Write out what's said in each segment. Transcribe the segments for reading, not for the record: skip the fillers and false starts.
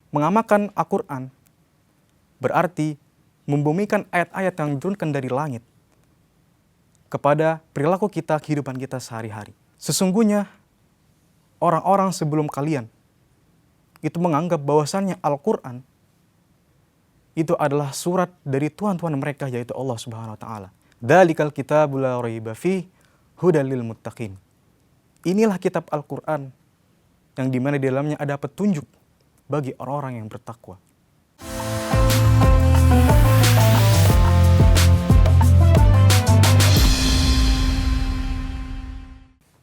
Mengamalkan Al-Quran berarti membumikan ayat-ayat yang diturunkan dari langit kepada perilaku kita, kehidupan kita sehari-hari. Sesungguhnya orang-orang sebelum kalian itu menganggap bahwasannya Al-Quran itu adalah surat dari Tuhan-Tuhan mereka, yaitu Allah Subhanahu wa Ta'ala. Dzalikal kitabul la raiba fihi hudal lil muttaqin. Inilah kitab Al-Quran yang dimana di dalamnya ada petunjuk bagi orang-orang yang bertakwa.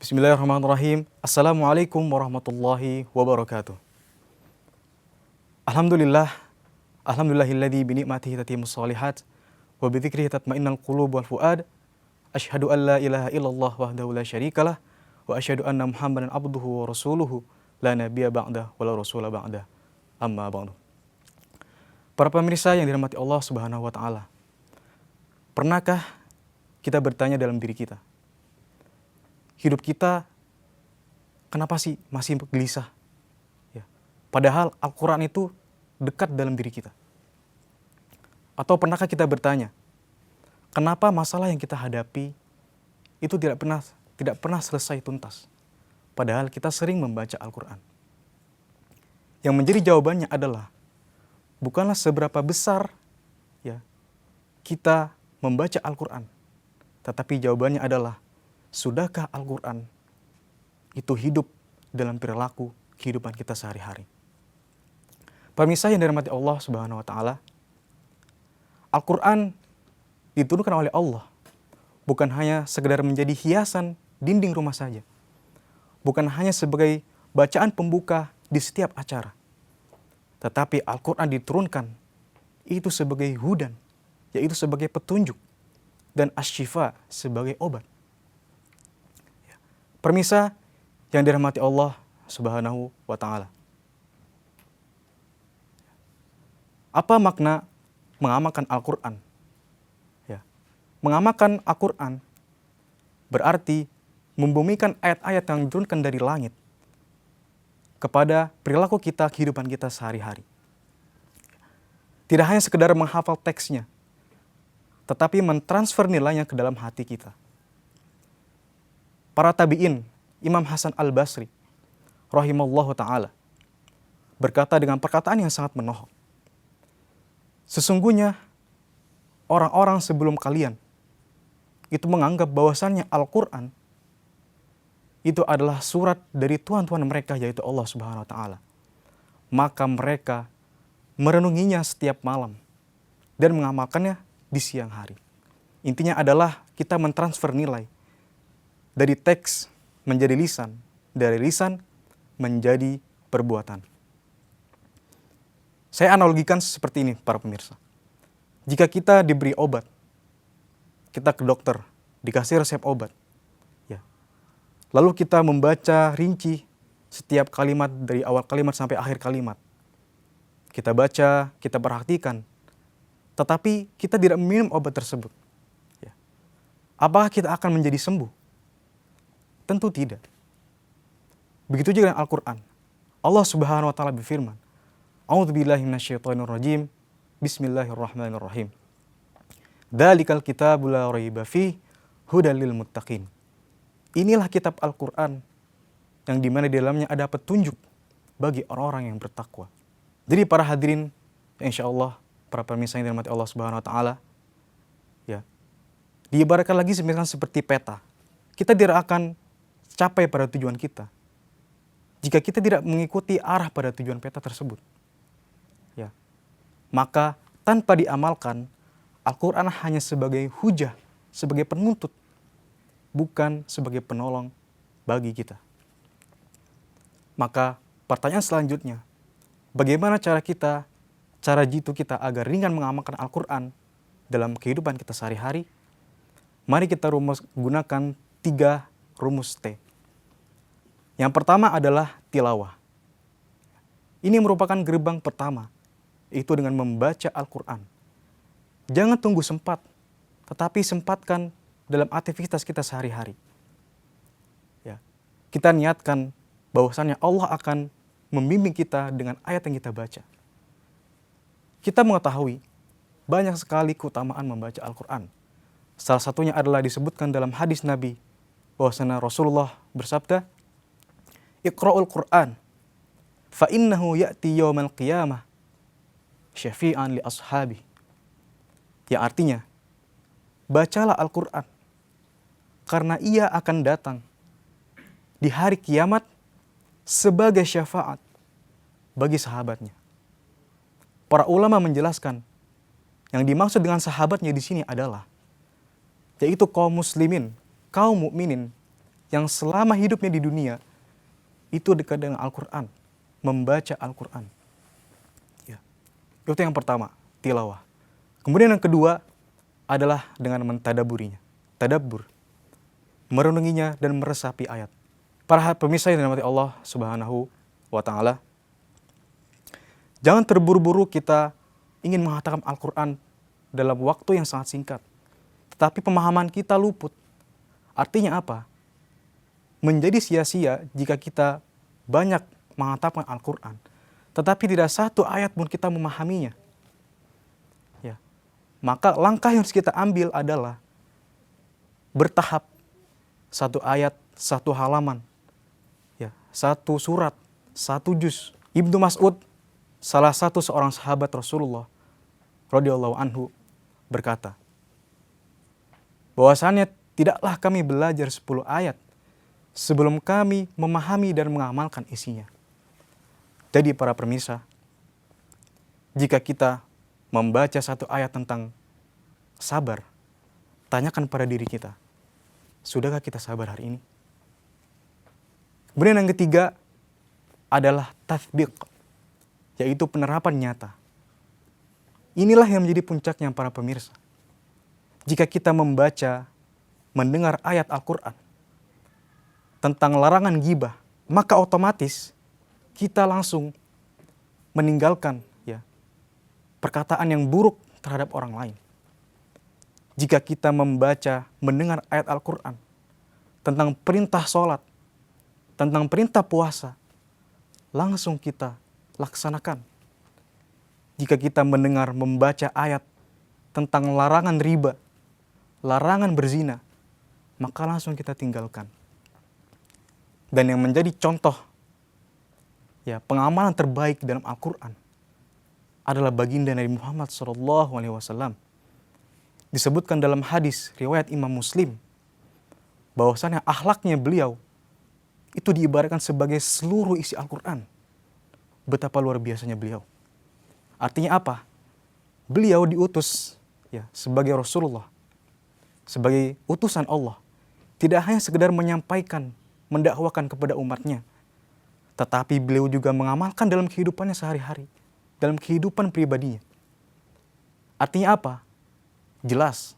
Bismillahirrahmanirrahim. Assalamualaikum warahmatullahi wabarakatuh. Alhamdulillahilladzi binikmatihi tatimmus shalihat wa bidzikrihi tatmainnul qulub wal fuad. Asyhadu an la ilaha illallah wahdahu la syarikalah wa asyhadu anna Muhammadan abduhu wa rasuluhu la nabiyya ba'dah wa la rasula ba'dah. Amma ba'du. Para pemirsa yang dirahmati Allah Subhanahu wa Ta'ala, pernahkah kita bertanya dalam diri kita, hidup kita kenapa sih masih gelisah? Ya. Padahal Al-Quran itu dekat dalam diri kita. Atau pernahkah kita bertanya, kenapa masalah yang kita hadapi itu tidak pernah selesai tuntas? Padahal kita sering membaca Al-Quran. Yang menjadi jawabannya adalah, bukanlah seberapa besar ya kita membaca Al-Quran, tetapi jawabannya adalah, sudahkah Al-Quran itu hidup dalam perilaku kehidupan kita sehari-hari? Pemirsa yang dirahmati Allah Subhanahu wa Ta'ala, Al-Quran diturunkan oleh Allah bukan hanya sekedar menjadi hiasan dinding rumah saja, bukan hanya sebagai bacaan pembuka di setiap acara, tetapi Al-Quran diturunkan itu sebagai hudan, yaitu sebagai petunjuk, dan asy-syifa sebagai obat. Pemirsa yang dirahmati Allah Subhanahu wa Ta'ala, apa makna mengamalkan Al-Quran? Ya. Mengamalkan Al-Quran berarti membumikan ayat-ayat yang diturunkan dari langit kepada perilaku kita, kehidupan kita sehari-hari. Tidak hanya sekedar menghafal teksnya, tetapi mentransfer nilainya ke dalam hati kita. Para tabi'in, Imam Hasan Al-Basri rahimallahu ta'ala berkata dengan perkataan yang sangat menohok, sesungguhnya orang-orang sebelum kalian itu menganggap bahwasannya Al-Quran itu adalah surat dari Tuhan-Tuhan mereka, yaitu Allah Subhanahu wa Ta'ala. Maka mereka merenunginya setiap malam dan mengamalkannya di siang hari. Intinya adalah kita mentransfer nilai dari teks menjadi lisan, dari lisan menjadi perbuatan. Saya analogikan seperti ini, para pemirsa. Jika kita diberi obat, kita ke dokter, dikasih resep obat, lalu kita membaca rinci setiap kalimat dari awal kalimat sampai akhir kalimat. Kita baca, kita perhatikan, tetapi kita tidak minum obat tersebut. Apakah kita akan menjadi sembuh? Tentu tidak. Begitu juga dengan Al-Quran. Allah Subhanahu wa Ta'ala berfirman, A'udzubillahi minasyaitonirrajim, Bismillahirrahmanirrahim. Dzalikal kitabul la raiba fihi hudal lil muttaqin. Inilah kitab Al-Quran yang dimana di dalamnya ada petunjuk bagi orang-orang yang bertakwa. Jadi para hadirin, insya Allah, para pemirsa yang dirahmati Allah Subhanahu wa Ta'ala, ya, diibaratkan lagi seperti peta. Kita tidak akan capai pada tujuan kita jika kita tidak mengikuti arah pada tujuan peta tersebut. Ya. Maka tanpa diamalkan, Al-Quran hanya sebagai hujah, sebagai penuntut, bukan sebagai penolong bagi kita. Maka pertanyaan selanjutnya, bagaimana cara jitu kita agar ringan mengamalkan Al-Quran dalam kehidupan kita sehari-hari? Mari kita gunakan 3 rumus T. Yang pertama adalah tilawah. Ini merupakan gerbang pertama, yaitu dengan membaca Al-Quran. Jangan tunggu sempat, tetapi sempatkan dalam aktivitas kita sehari-hari. Ya. Kita niatkan bahwasannya Allah akan membimbing kita dengan ayat yang kita baca. Kita mengetahui banyak sekali keutamaan membaca Al-Quran. Salah satunya adalah disebutkan dalam hadis Nabi bahwasanya Rasulullah bersabda, "Iqra'ul Qur'an fa innahu ya'ti yaumal qiyamah syafi'an li ashabi." Yang artinya, bacalah Al-Quran karena ia akan datang di hari kiamat sebagai syafaat bagi sahabatnya. Para ulama menjelaskan yang dimaksud dengan sahabatnya di sini adalah yaitu kaum muslimin, kaum mukminin yang selama hidupnya di dunia itu dekat dengan Al-Quran, membaca Al-Quran. Ya. Itu yang pertama, tilawah. Kemudian yang kedua adalah dengan mentadaburinya. Tadabbur, merenunginya dan meresapi ayat. Para pemirsa yang dirahmati Allah Subhanahu wa Ta'ala, jangan terburu-buru kita ingin mengatakan Al-Quran dalam waktu yang sangat singkat, tetapi pemahaman kita luput. Artinya apa? Menjadi sia-sia jika kita banyak mengatakan Al-Quran, tetapi tidak satu ayat pun kita memahaminya. Ya. Maka langkah yang harus kita ambil adalah bertahap, satu ayat, satu halaman, ya, satu surat, satu juz. Ibnu Mas'ud, salah satu seorang sahabat Rasulullah radhiyallahu anhu, berkata, bahwasannya tidaklah kami belajar 10 ayat sebelum kami memahami dan mengamalkan isinya. Jadi para pemirsa, jika kita membaca satu ayat tentang sabar, tanyakan pada diri kita, sudahkah kita sabar hari ini? Kemudian yang ketiga adalah tatbiq, yaitu penerapan nyata. Inilah yang menjadi puncaknya para pemirsa. Jika kita membaca, mendengar ayat Al-Quran tentang larangan ghibah, maka otomatis kita langsung meninggalkan ya perkataan yang buruk terhadap orang lain. Jika kita membaca, mendengar ayat Al-Quran tentang perintah sholat, tentang perintah puasa, langsung kita laksanakan. Jika kita mendengar, membaca ayat tentang larangan riba, larangan berzina, maka langsung kita tinggalkan. Dan yang menjadi contoh ya pengamalan terbaik dalam Al-Quran adalah baginda Nabi Muhammad SAW. Disebutkan dalam hadis riwayat Imam Muslim bahwasannya akhlaknya beliau itu diibaratkan sebagai seluruh isi Al-Quran. Betapa luar biasanya beliau. Artinya apa? Beliau diutus ya sebagai Rasulullah, sebagai utusan Allah. Tidak hanya sekedar menyampaikan, mendakwakan kepada umatnya, tetapi beliau juga mengamalkan dalam kehidupannya sehari-hari, dalam kehidupan pribadinya. Artinya apa? Jelas,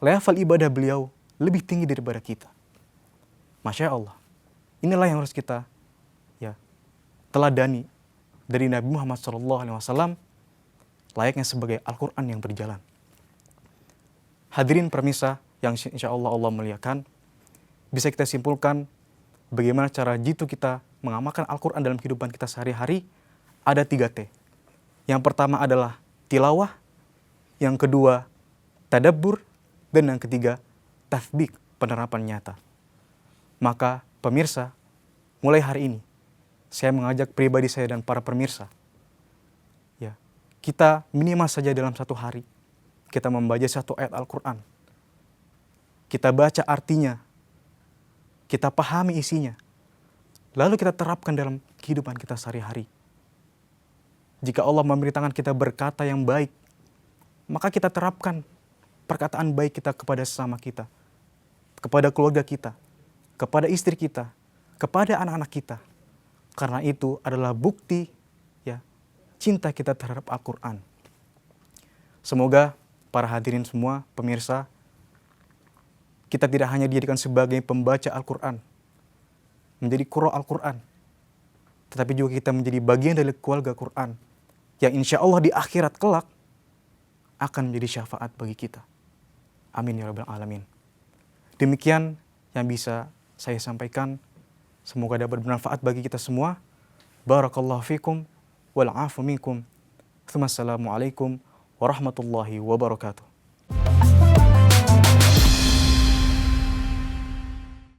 level ibadah beliau lebih tinggi daripada kita. Masya Allah. Inilah yang harus kita ya teladani dari Nabi Muhammad SAW, layaknya sebagai Al-Quran yang berjalan. Hadirin permisa yang insya Allah Allah muliakan, bisa kita simpulkan bagaimana cara jitu kita mengamalkan Al-Quran dalam kehidupan kita sehari-hari. Ada 3T. Yang pertama adalah tilawah, yang kedua tadabbur, dan yang ketiga tatbiq, penerapan nyata. Maka pemirsa, mulai hari ini saya mengajak pribadi saya dan para pemirsa, ya, kita minimal saja dalam satu hari kita membaca satu ayat Al-Quran. Kita baca artinya, kita pahami isinya, lalu kita terapkan dalam kehidupan kita sehari-hari. Jika Allah memberi tangan kita berkata yang baik, maka kita terapkan perkataan baik kita kepada sesama kita, kepada keluarga kita, kepada istri kita, kepada anak-anak kita. Karena itu adalah bukti ya cinta kita terhadap Al-Quran. Semoga para hadirin semua, pemirsa, kita tidak hanya dijadikan sebagai pembaca Al-Quran, menjadi qurra Al-Quran, tetapi juga kita menjadi bagian dari keluarga Quran yang insya Allah di akhirat kelak akan menjadi syafaat bagi kita. Amin ya rabbal alamin. Demikian yang bisa saya sampaikan. Semoga dapat bermanfaat bagi kita semua. Barakallahu fikum wal afu minkum. Assalamualaikum warahmatullahi wabarakatuh.